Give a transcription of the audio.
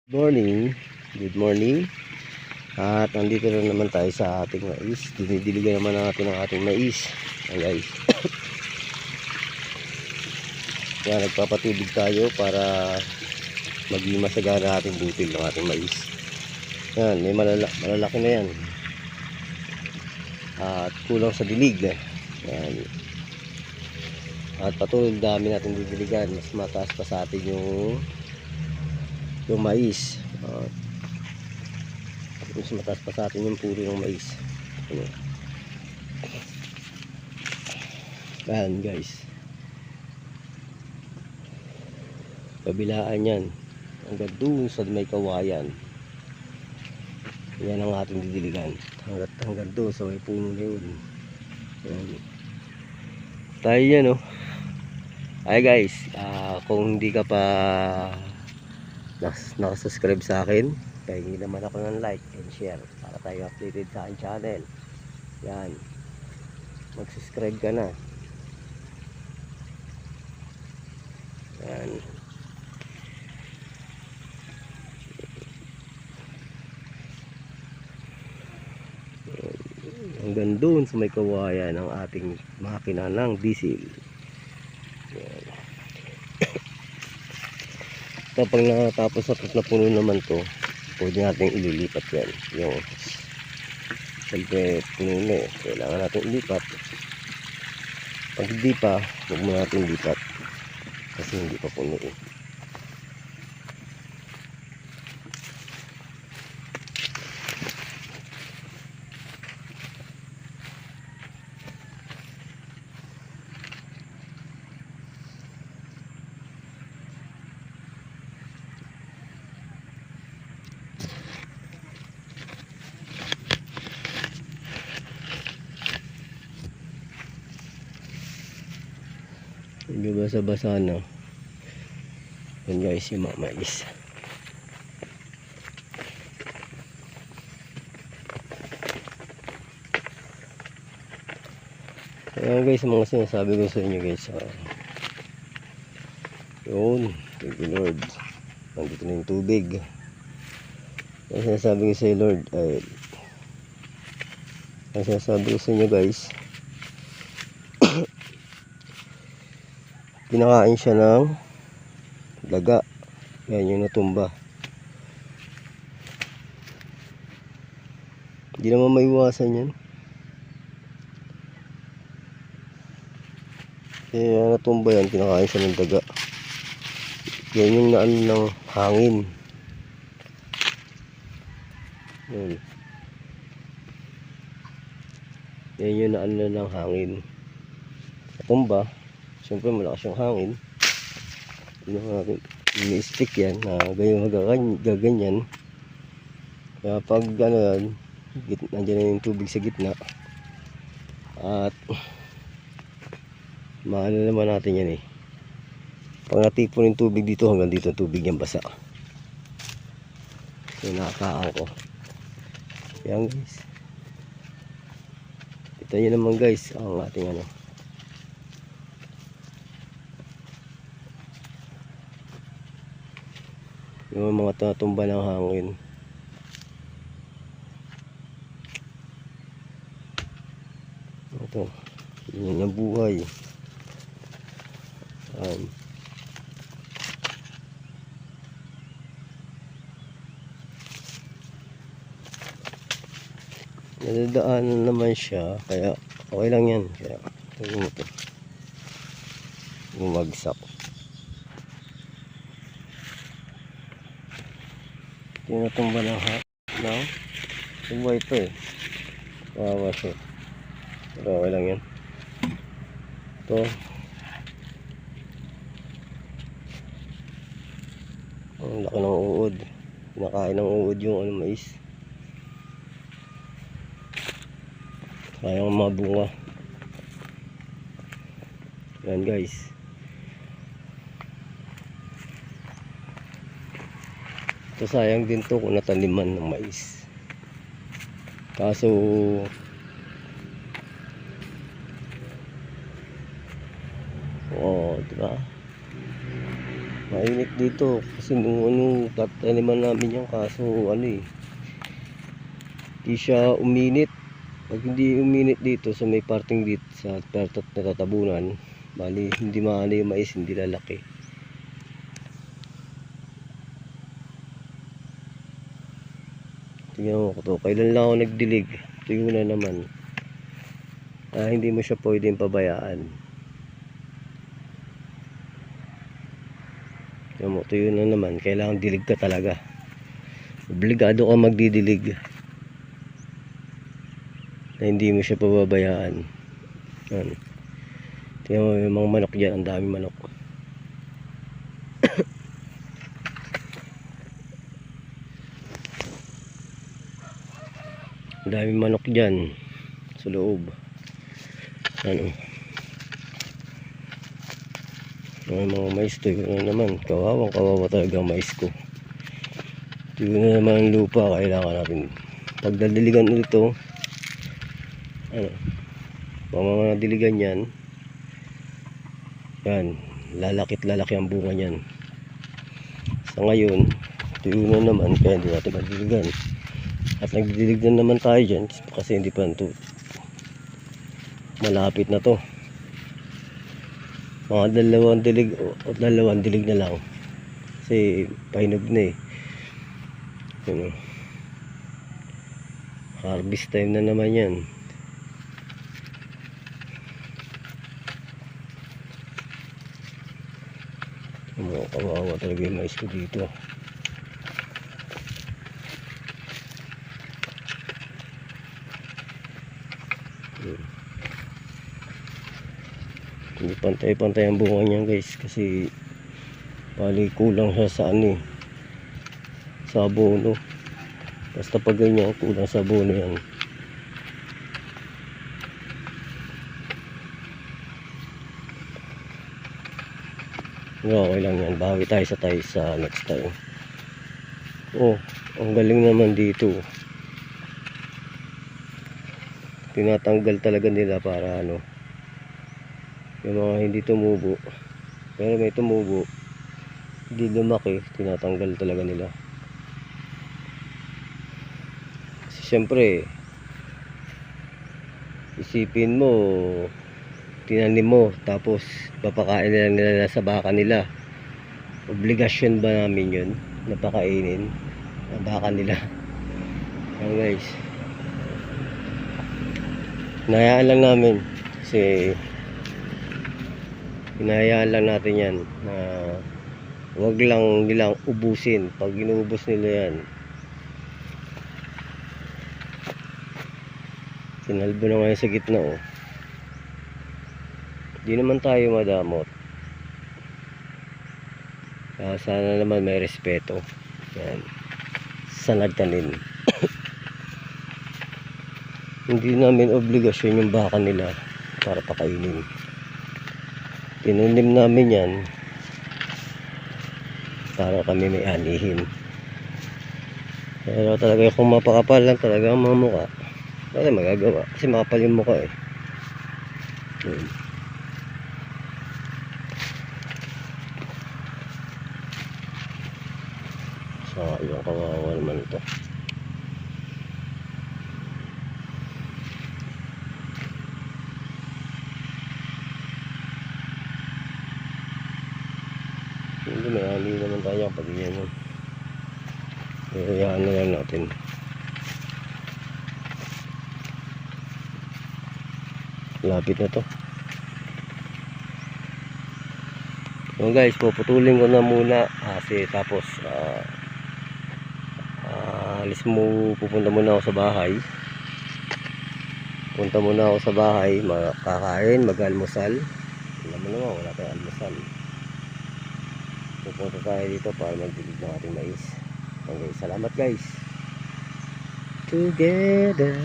Morning, good morning. At nandito na naman tayo sa ating mais. Dinidiligan naman natin ang ating mais. Ayan guys. Kaya nagpapatubig tayo para maging masagana ating butil ng ating mais. Yan, may malalaki na yan. At kulang sa dilig. Yan. At patuloy dami natin didiligan. Mas mataas pa sa atin yung mais. Mas mataas pa sa atin yung puro ng mais. Ayan guys, kabilaan yan hanggang doon sa may kawayan. Yan ang ating didiligan hanggang doon sa may puno na yun. Ayan. Tayo yan oh. Ay guys, kung hindi ka pa nakasubscribe sa akin, pahingi naman ako ng like and share para tayo updated sa aking channel. Yan, mag-subscribe ka na. Yan. Hanggang doon sa may kawayan ng ating makina ng diesel. Yan. Kapag natapos na puno naman to, pwede natin ililipat yan. Yung siyempre puno na eh, kailangan natin ilipat. Pag hindi pa, huwag mo natin ilipat kasi hindi pa puno eh. Medyo basa-basa na. Yan guys, yung mga mais. Ayan guys, mga sinasabi ko sa inyo guys. Yun, thank you Lord. Nandito na yung tubig. Ang sinasabi ko sa inyo Lord ay, ang sinasabi ko sa inyo guys, pinakain siya ng daga. Yan yung natumba. Hindi naman maiwasan yan. Kaya natumba yan, pinakain siya ng daga. Yan yung naan ng hangin. Yan. Yan yung naan ng hangin. Natumba. Siyempre malakas yung hangin. Hindi naman natin i-stick yan na gaganyan. Kaya pag ano yan, nandiyan na yung tubig sa gitna. At maano naman natin yan eh. Pag natipon yung tubig dito, hanggang dito tubig yung basa. So nakakaan ko. Yan guys. Ito nyo naman guys ang ating ano. Yung mga tatumba ng hangin. Ito, yun ang buhay. Nadadaanan naman siya, kaya okay lang yan. Kaya tingnan mo ito, bumagsak. Tinatumba ng no? Tumba ito eh. Kawawa siya. Pero okay lang yan. Ito. Ang laki ng uod. Pinakain ng uod yung ano, mais. Sayang mga bunga. Yan guys. Ito sayang din to kung nataniman ng mais. Kaso diba? Mainit dito kasi nung tataniman namin yan, kaso di siya uminit. Pag hindi uminit dito sa may parting dito sa pertot na tatabunan, bali hindi maano yung mais, hindi lalaki. Tingnan mo ko to, kailan lang ako nagdilig, tuyo na naman. Hindi mo siya pwedeng pabayaan. Tingnan mo, tuyo na naman, kailangan dilig ka talaga. Obligado ka magdidilig na hindi mo siya pababayaan. Yan. Tingnan mo yung mga manok dyan, ang daming manok. Ang daming manok dyan sa loob. Ano, mga mais to, yun naman, kawawa talaga ang mais ko. Yun na naman ang lupa, kailangan natin pagdadiligan ulit to. Pamamadiligan yan, lalaki ang bunga niyan. Sa ngayon tuyo na naman, kaya hindi natin madiligan. At nagdidilig na naman tayo dyan kasi hindi pa ito, malapit na to. Mga dalawang dilig na lang kasi painog na harvest time na naman yan. Kawawa talaga yung mais ko dito. Hindi pantay-pantay ang bunga niyan guys, kasi bali kulang siya sa sa abono. Basta pag ganyan kulang sa abono yan. Okay lang yan, bawi tayo sa next time. Ang galing naman dito, tinatanggal talaga nila para yung mga hindi tumubo, pero may tumubo, hindi lumaki, tinatanggal talaga nila. Kasi syempre isipin mo, tinanim mo tapos papakain nila sa baka nila. Obligasyon ba namin yun, napakainin ang baka nila? Guys, hinayaan lang namin kasi hinayaan lang natin yan na wag lang nilang ubusin. Pag inuubos nila yan, sinalbo na ngayon sa gitna. Di naman tayo madamot. Sana naman may respeto yan sa nagtanim. Hindi namin obligasyon yung baka nila para pakainin. Tinanim namin yan para kami may anihin. Pero talaga kung mapakapal lang talaga ang mga mukha, wala magagawa kasi makapal yung mukha yung kawawa naman ito. Hindi, may ani naman tayo pag yan. Kaya na lang natin. Lapit na to. So guys, puputulin ko na muna kasi tapos pupunta muna ako sa bahay. Punta muna ako sa bahay, makakain, mag-almusal. Alam mo naman, wala tayong almusal. Pupunta tayo dito para magdilig ng ating mais. Okay, salamat guys. Together.